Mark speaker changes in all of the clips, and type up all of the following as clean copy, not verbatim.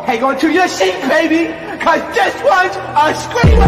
Speaker 1: hang on to your seat, baby, because this one's a screamer.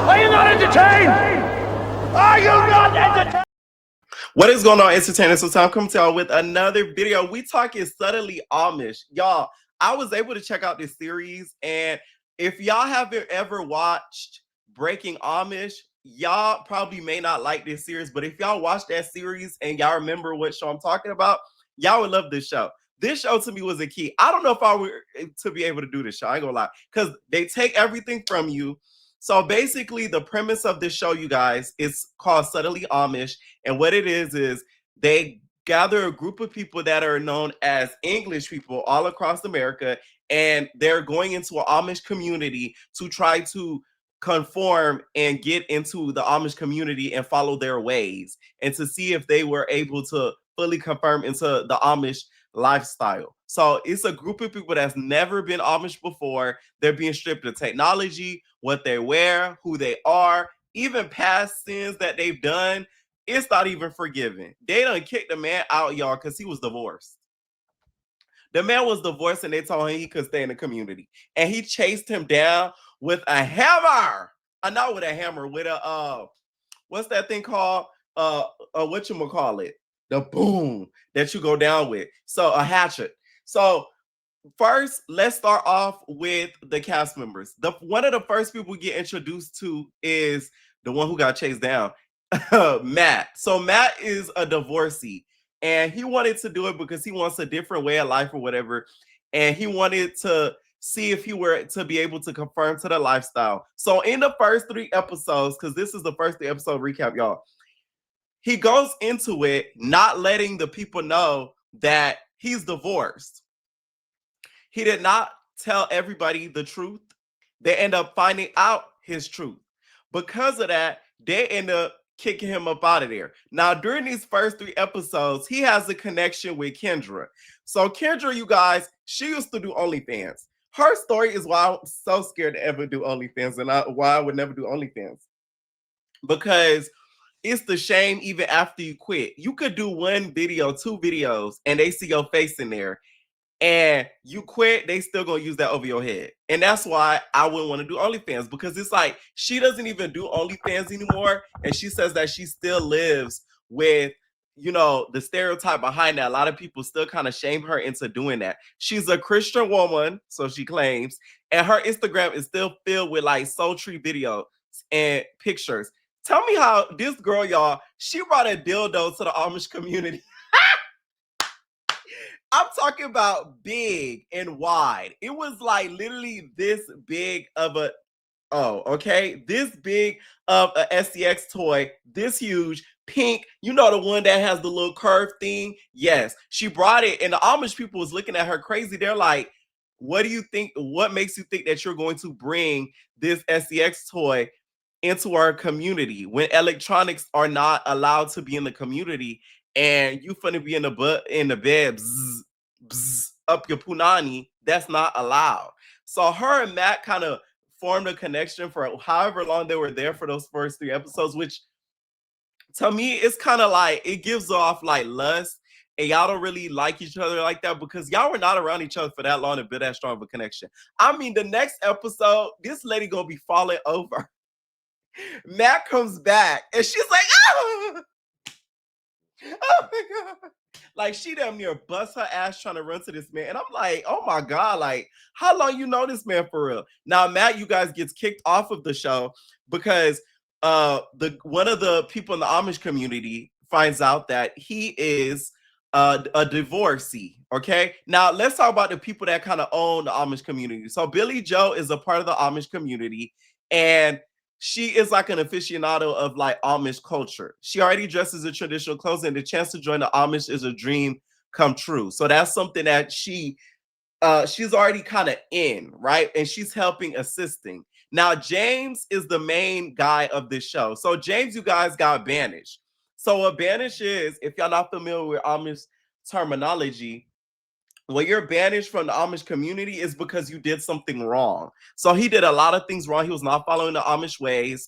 Speaker 1: Are you not entertained? Are you not entertained?
Speaker 2: What is going on, entertainers? So time coming to y'all with another video. We talking Subtly Amish. Y'all, I was able to check out this series, and if y'all haven't ever watched Breaking Amish, y'all probably may not like this series, but if y'all watch that series and y'all remember what show I'm talking about, y'all would love this show. This show to me was a key. I don't know if I were to be able to do this show. I ain't gonna lie, because they take everything from you. So basically, the premise of this show, you guys, is called Subtly Amish. And what it is they gather a group of people that are known as English people all across America, and they're going into an Amish community to try to conform and get into the Amish community and follow their ways, and to see if they were able to fully conform into the Amish lifestyle. So it's a group of people that's never been Amish before. They're being stripped of technology, what they wear, who they are, even past sins that they've done. It's not even forgiven. They done kicked the man out, y'all, because he was divorced. The man was divorced, and they told him he could stay in the community. And he chased him down with a hammer. Not with a hammer, with a what's that thing called? Whatchamacallit? The boom that you go down with. So a hatchet. So first, let's start off with the cast members. One of the first people we get introduced to is the one who got chased down, Matt. So Matt is a divorcee, and he wanted to do it because he wants a different way of life or whatever, and he wanted to see if he were to be able to conform to the lifestyle. So in the first 3 episodes, because this is the first 3 episode recap, y'all, he goes into it not letting the people know that he's divorced. He did not tell everybody the truth. They end up finding out his truth. Because of that, they end up kicking him up out of there. Now, during these first 3 episodes, he has a connection with Kendra. So Kendra, you guys, she used to do OnlyFans. Her story is why I'm so scared to ever do OnlyFans, and why I would never do OnlyFans. Because it's the shame even after you quit. You could do 1 video, 2 videos, and they see your face in there, and you quit, they still gonna use that over your head. And that's why I wouldn't want to do OnlyFans, because it's like she doesn't even do OnlyFans anymore, and she says that she still lives with, you know, the stereotype behind that. A lot of people still kind of shame her into doing that. She's a Christian woman, so she claims, and her Instagram is still filled with like sultry videos and pictures. Tell me how this girl, y'all, she brought a dildo to the Amish community. I'm talking about big and wide. It was like literally this big of a, this big of a SCX toy, this huge, pink, you know, the one that has the little curved thing. Yes, she brought it, and the Amish people was looking at her crazy. They're like, what do you think? What makes you think that you're going to bring this SCX toy into our community when electronics are not allowed to be in the community, and you finna be in the bed bzz, bzz, up your punani? That's not allowed. So her and Matt kind of formed a connection for however long they were there for those first 3 episodes, which to me it's kind of like it gives off like lust, and y'all don't really like each other like that because y'all were not around each other for that long to build that strong of a connection. I mean, the next episode, this lady gonna be falling over. Matt comes back and she's like, oh my God. Like, she damn near bust her ass trying to run to this man. And I'm like, oh my God, like, how long you know this man for real? Now, Matt, you guys, gets kicked off of the show because one of the people in the Amish community finds out that he is a divorcee. Okay. Now let's talk about the people that kind of own the Amish community. So Billy Joe is a part of the Amish community, and she is like an aficionado of like Amish culture. She already dresses in traditional clothes, and the chance to join the Amish is a dream come true. So that's something that she's already kind of in, right? And she's helping, assisting. Now, James is the main guy of this show. So James, you guys, got banished. So what banish is, if y'all not familiar with Amish terminology, when you're banished from the Amish community is because you did something wrong. So he did a lot of things wrong. He was not following the Amish ways.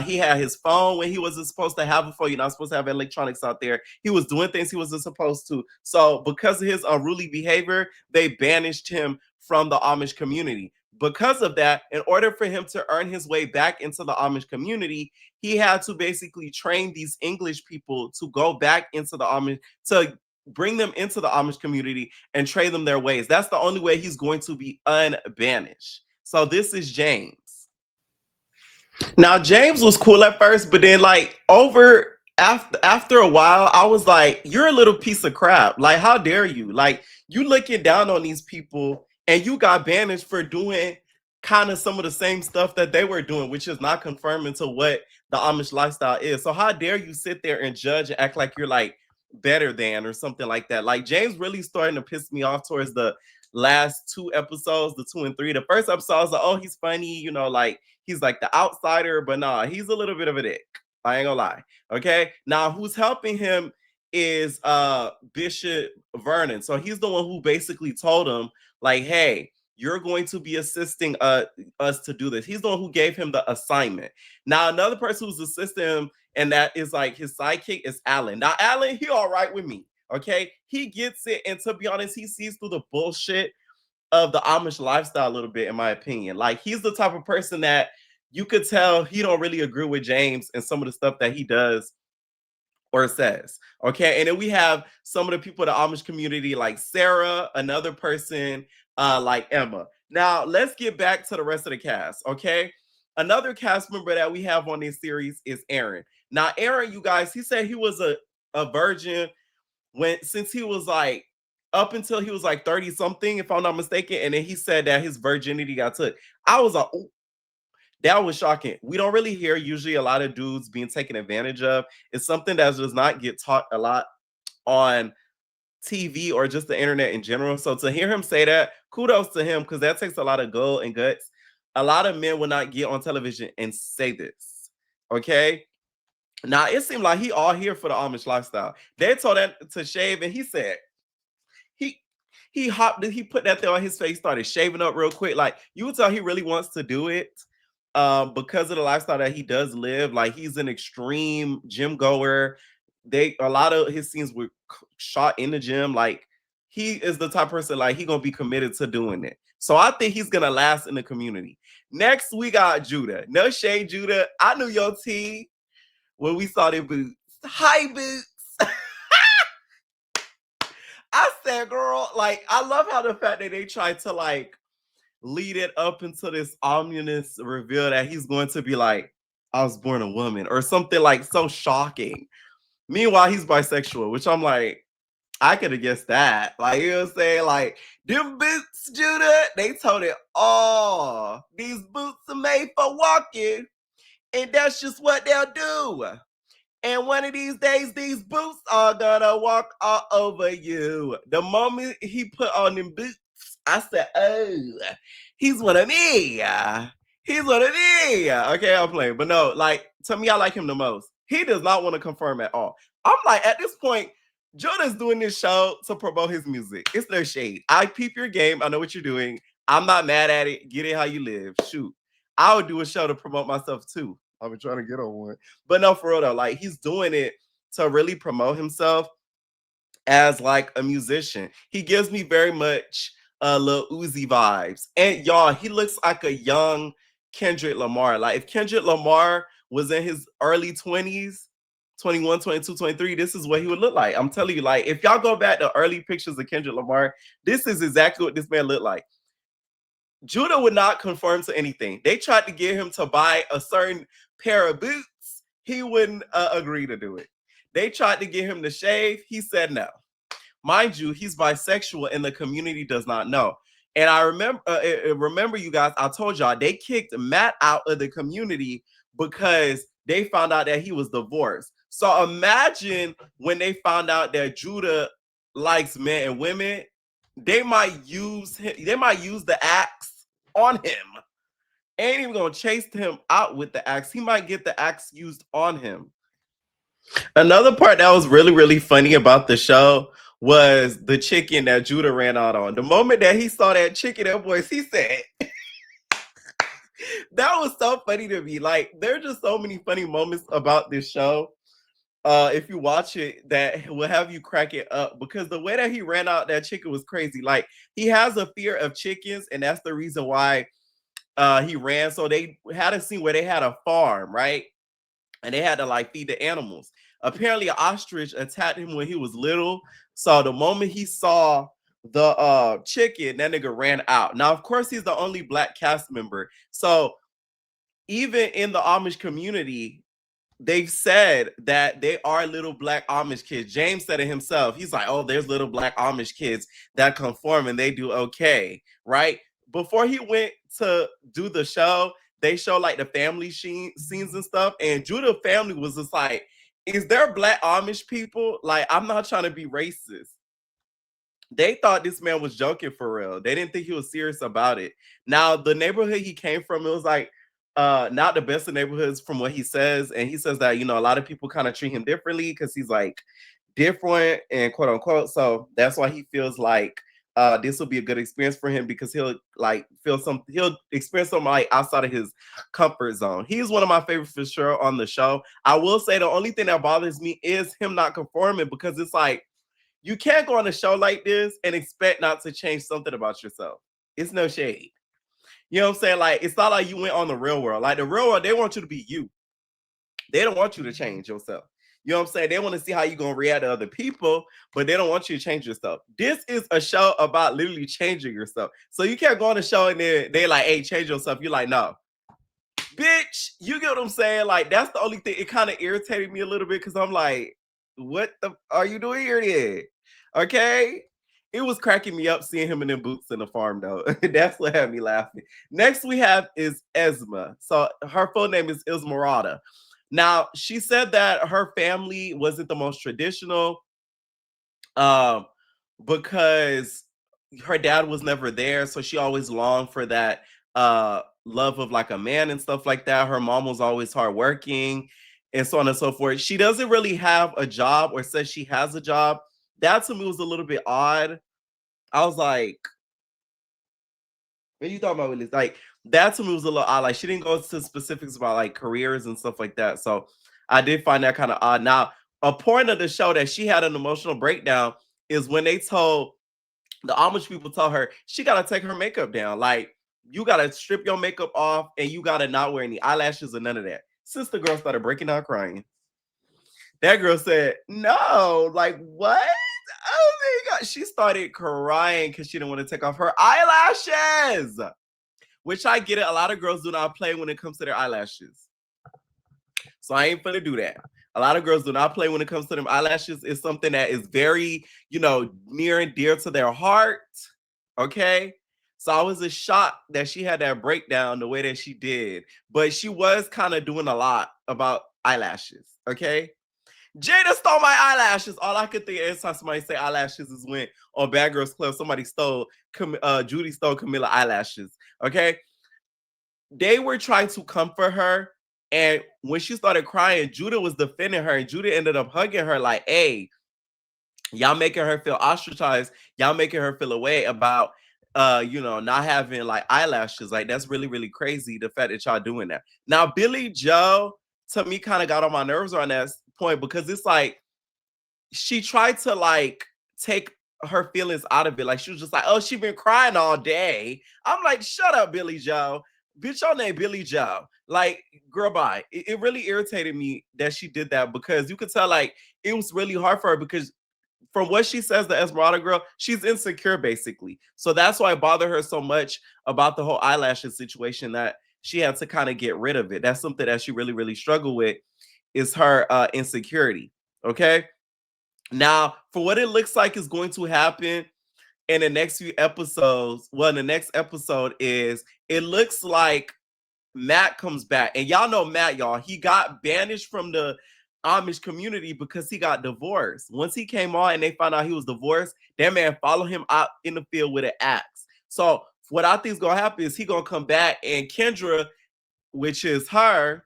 Speaker 2: He had his phone when he wasn't supposed to have a phone. You're not supposed to have electronics out there. He was doing things he wasn't supposed to. So because of his unruly behavior, they banished him from the Amish community. Because of that, in order for him to earn his way back into the Amish community, he had to basically train these English people to go back into the Amish, to bring them into the Amish community and train them their ways. That's the only way he's going to be unbanished. So this is James. Now James was cool at first, but then like over after a while, I was like, "You're a little piece of crap. Like, how dare you? Like, you looking down on these people, and you got banished for doing kind of some of the same stuff that they were doing, which is not conforming to what the Amish lifestyle is. So how dare you sit there and judge and act like you're like better than or something like that? Like James really starting to piss me off towards the last two episodes, the 2 and 3. The first episode, I was like, oh, he's funny, you know, like he's like the outsider, but nah, he's a little bit of a dick. I ain't gonna lie. Okay. Now who's helping him is Bishop Vernon. So he's the one who basically told him, like, hey, you're going to be assisting us to do this. He's the one who gave him the assignment. Now, another person who's assisting him, and that is like his sidekick, is Alan. Now, Alan, he all right with me. Okay. He gets it. And to be honest, he sees through the bullshit of the Amish lifestyle a little bit, in my opinion. Like he's the type of person that you could tell he don't really agree with James and some of the stuff that he does or says. Okay. And then we have some of the people in the Amish community, like Sarah, another person like Emma. Now, let's get back to the rest of the cast. Okay. Another cast member that we have on this series is Aaron. Now, Aaron, you guys, he said he was a virgin since he was like up until he was like 30 something, if I'm not mistaken. And then he said that his virginity got took. I was like, ooh, that was shocking. We don't really hear usually a lot of dudes being taken advantage of. It's something that does not get taught a lot on TV or just the internet in general. So to hear him say that, kudos to him, because that takes a lot of gold and guts. A lot of men will not get on television and say this. Okay. Now it seemed like he all here for the Amish lifestyle. They told that to shave, and he said he he put that thing on his face, started shaving up real quick. Like you would tell he really wants to do it because of the lifestyle that he does live. Like he's an extreme gym goer. A lot of his scenes were shot in the gym. Like he is the type of person, like he gonna be committed to doing it. So I think he's gonna last in the community. Next we got Judah. No shade, Judah. I knew your team when we saw their boots. Hi boots. I said, girl, like I love how the fact that they tried to like lead it up into this ominous reveal that he's going to be like, I was born a woman or something like so shocking. Meanwhile, he's bisexual, which I'm like, I could have guessed that. Like, you know what I'm saying? Like, them boots, Judah, they told it all. These boots are made for walking, and that's just what they'll do. And one of these days, these boots are gonna walk all over you. The moment he put on them boots, I said, oh, he's one of me. He's one of me. Okay, I'm playing. But no, like, to me, I like him the most. He does not want to confirm at all. I'm like, at this point, Jonah's doing this show to promote his music. It's no shade. I peep your game. I know what you're doing. I'm not mad at it. Get it how you live. Shoot. I would do a show to promote myself too. I've been trying to get on one. But no, for real though, like he's doing it to really promote himself as like a musician. He gives me very much Lil Uzi vibes. And y'all, he looks like a young Kendrick Lamar. Like if Kendrick Lamar was in his early 20s, 21, 22, 23, this is what he would look like. I'm telling you, like if y'all go back to early pictures of Kendrick Lamar, this is exactly what this man looked like. Judah would not conform to anything. They tried to get him to buy a certain pair of boots. He wouldn't agree to do it. They tried to get him to shave. He said no. Mind you, he's bisexual and the community does not know. And I remember you guys, I told y'all they kicked Matt out of the community because they found out that he was divorced. So imagine when they found out that Judah likes men and women, they might use the axe on him. Ain't even gonna chase him out with the axe. He might get the axe used on him. Another part that was really, really funny about the show was the chicken that Judah ran out on. The moment that he saw that chicken, that boy, he said, that was so funny to me. Like, there are just so many funny moments about this show. If you watch it, that will have you crack it up because the way that he ran out that chicken was crazy. Like, he has a fear of chickens, and that's the reason why he ran. So they had a scene where they had a farm, right? And they had to like feed the animals. Apparently, an ostrich attacked him when he was little. So the moment he saw the chicken, that nigga ran out. Now, of course, he's the only black cast member. So even in the Amish community, they've said that they are little black Amish kids. James said it himself. He's like, oh, there's little black Amish kids that conform and they do okay, right? Before he went to do the show, they show like the family scenes and stuff. And Judah family was just like, is there black Amish people? Like, I'm not trying to be racist. They thought this man was joking for real. They didn't think he was serious about it. Now, the neighborhood he came from, it was like not the best of neighborhoods from what he says. And he says that, you know, a lot of people kind of treat him differently because he's like different and quote unquote. So that's why he feels like this will be a good experience for him because he'll like he'll experience something like outside of his comfort zone. He's one of my favorites for sure on the show. I will say the only thing that bothers me is him not conforming because it's like, you can't go on a show like this and expect not to change something about yourself. It's no shade. You know what I'm saying? Like, it's not like you went on the real world. Like, the real world, they want you to be you. They don't want you to change yourself. You know what I'm saying? They want to see how you're going to react to other people, but they don't want you to change yourself. This is a show about literally changing yourself. So you can't go on a show and they're like, hey, change yourself. You're like, no. Bitch, you get what I'm saying? Like, that's the only thing. It kind of irritated me a little bit because I'm like, what the are you doing here then? Okay. It was cracking me up seeing him in them boots in the farm, though. That's what had me laughing. Next we have is Esme. So her full name is Esmeralda. Now, she said that her family wasn't the most traditional um, because her dad was never there. So she always longed for that love of like a man and stuff like that. Her mom was always hardworking and so on and so forth. She doesn't really have a job or says she has a job. That to me was a little bit odd. I was like, what are you talking about with this? Like, that to me was a little odd. Like, she didn't go into specifics about like careers and stuff like that. So I did find that kind of odd. Now, a point of the show that she had an emotional breakdown is when they told the Amish people told her she gotta take her makeup down. Like, you gotta strip your makeup off and you gotta not wear any eyelashes or none of that. Sister girl started breaking down crying. That girl said, no, like what? Oh my god. She started crying because she didn't want to take off her eyelashes. Which I get it. A lot of girls do not play when it comes to their eyelashes. So I ain't gonna do that. A lot of girls do not play when it comes to them eyelashes. It's something that is very, you know, near and dear to their heart. Okay. So I was just shocked that she had that breakdown the way that she did. But she was kind of doing a lot about eyelashes. Okay. Jada stole my eyelashes. All I could think every time somebody say eyelashes is when on Bad Girls Club somebody stole Judy stole Camilla eyelashes. Okay. They were trying to comfort her. And when she started crying, Judah was defending her, and Judah ended up hugging her like, hey, y'all making her feel ostracized. Y'all making her feel away about you know, not having like eyelashes. Like, that's really, really crazy, the fact that y'all doing that. Now, Billy Joe, to me, kind of got on my nerves on that point because it's like she tried to like take her feelings out of it. Like, she was just like, oh, she been crying all day. I'm like, shut up, Billy Joe. Bitch, your name Billy Joe. Like, girl, bye. It really irritated me that she did that because you could tell like it was really hard for her because from what she says, the Esmeralda girl, she's insecure basically. So that's why it bothered her so much about the whole eyelashes situation that she had to kind of get rid of it. That's something that she really, really struggled with is her insecurity. Okay. Now, for what it looks like is going to happen in the next few episodes, well, the next episode is it looks like Matt comes back. And y'all know Matt, y'all. He got banished from the Amish community because he got divorced. Once he came on and they found out he was divorced, that man followed him out in the field with an axe. So what I think is gonna happen is he gonna come back and Kendra, which is her,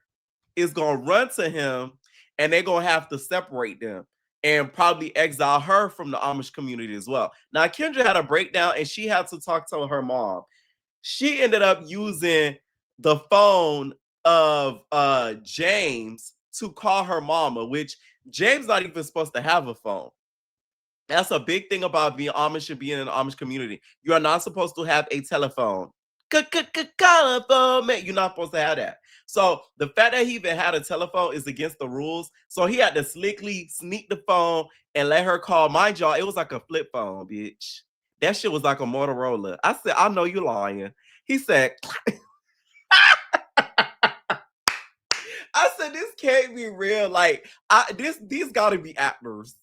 Speaker 2: is gonna run to him and they're gonna have to separate them. and probably exile her from the Amish community as well. Now, Kendra had a breakdown and she had to talk to her mom. She ended up using the phone of James to call her mama, which James not even supposed to have a phone. That's a big thing about being Amish and being in the Amish community. You are not supposed to have a telephone. Telephone, man. You're not supposed to have that. So the fact that he even had a telephone is against the rules. So he had to slickly sneak the phone and let her call. Mind y'all, it was like a flip phone, bitch. That shit was like a Motorola. I said, I know you lying. He said, I said, this can't be real. Like, these gotta be actors.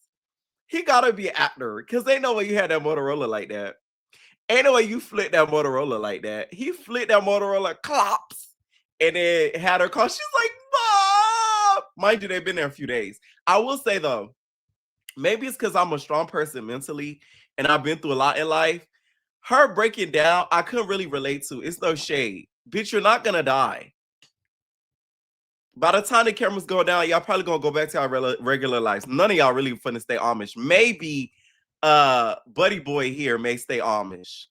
Speaker 2: He gotta be an actor because ain't no way you had that Motorola like that. Ain't no way you flipped that Motorola like that. He flipped that Motorola, clops, and then had her call. She's like, Mom! Mind you, they've been there a few days. I will say though, maybe it's because I'm a strong person mentally and I've been through a lot in life. Her breaking down, I couldn't really relate to. It's no shade. Bitch, you're not gonna die. By the time the cameras go down, y'all probably gonna go back to our regular lives. None of y'all really finna stay Amish. Maybe Buddy Boy here may stay Amish.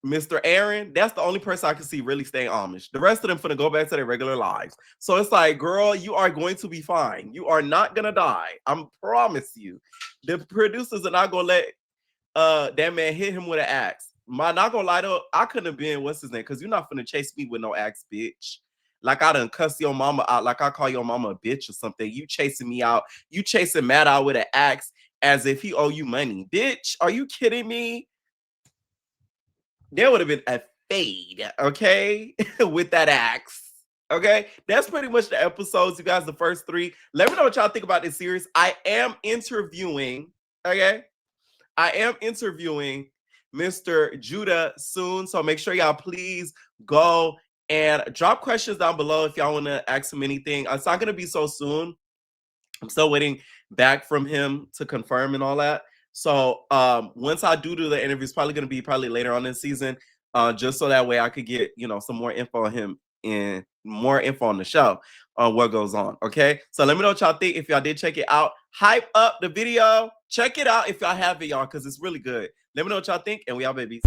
Speaker 2: Mr. Aaron, that's the only person I can see really staying Amish. The rest of them finna go back to their regular lives. So it's like, girl, you are going to be fine. You are not gonna die. I promise you. The producers are not gonna let that man hit him with an axe. Not gonna lie though, I couldn't have been what's his name, because you're not finna chase me with no axe, bitch. Like I done cuss your mama out, like I call your mama a bitch or something. You chasing me out, you chasing Matt out with an axe as if he owe you money. Bitch, are you kidding me? There would have been a fade, okay, with that axe. Okay, that's pretty much the episodes, you guys, the first 3. Let me know what y'all think about this series. I am interviewing, okay? I am interviewing Mr. Judah soon, so make sure y'all please go and drop questions down below if y'all want to ask him anything. It's not going to be so soon. I'm still waiting back from him to confirm and all that. So once I do the interview, it's probably going to be later on this season, just so that way I could get, some more info on him and more info on the show on what goes on. Okay, so let me know what y'all think. If y'all did check it out, hype up the video. Check it out if y'all have it, y'all, because it's really good. Let me know what y'all think, and we out, babies.